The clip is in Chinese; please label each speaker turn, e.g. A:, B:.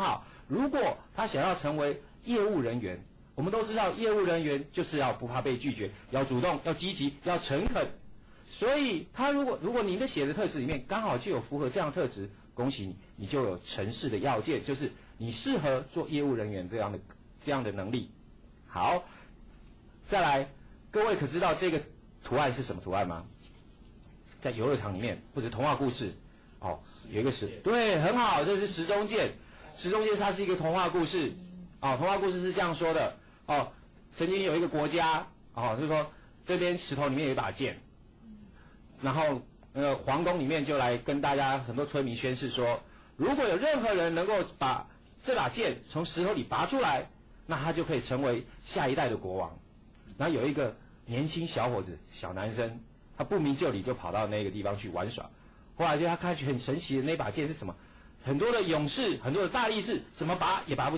A: 好。如果他想要成为业务人员，我们都知道业务人员就是要不怕被拒绝，要主动，要积极，要诚恳。所以他如果您的写的特质里面刚好就有符合这样的特质，恭喜你，你就有成事的要件，就是你适合做业务人员这样的能力。好，再来，各位可知道这个图案是什么图案吗？在游乐场里面或者童话故事，有一个对，很好，这是时钟剑。时钟剑它是一个童话故事，童话故事是这样说的，曾经有一个国家，就是说这边石头里面有一把剑，然后皇宫里面就来跟大家很多村民宣誓说，如果有任何人能够把这把剑从石头里拔出来，那他就可以成为下一代的国王。然后有一个年轻小伙子，小男生，他不明就里就跑到那个地方去玩耍。后来就他看去很神奇的那把剑是什么？很多的勇士，很多的大力士，怎么拔也拔不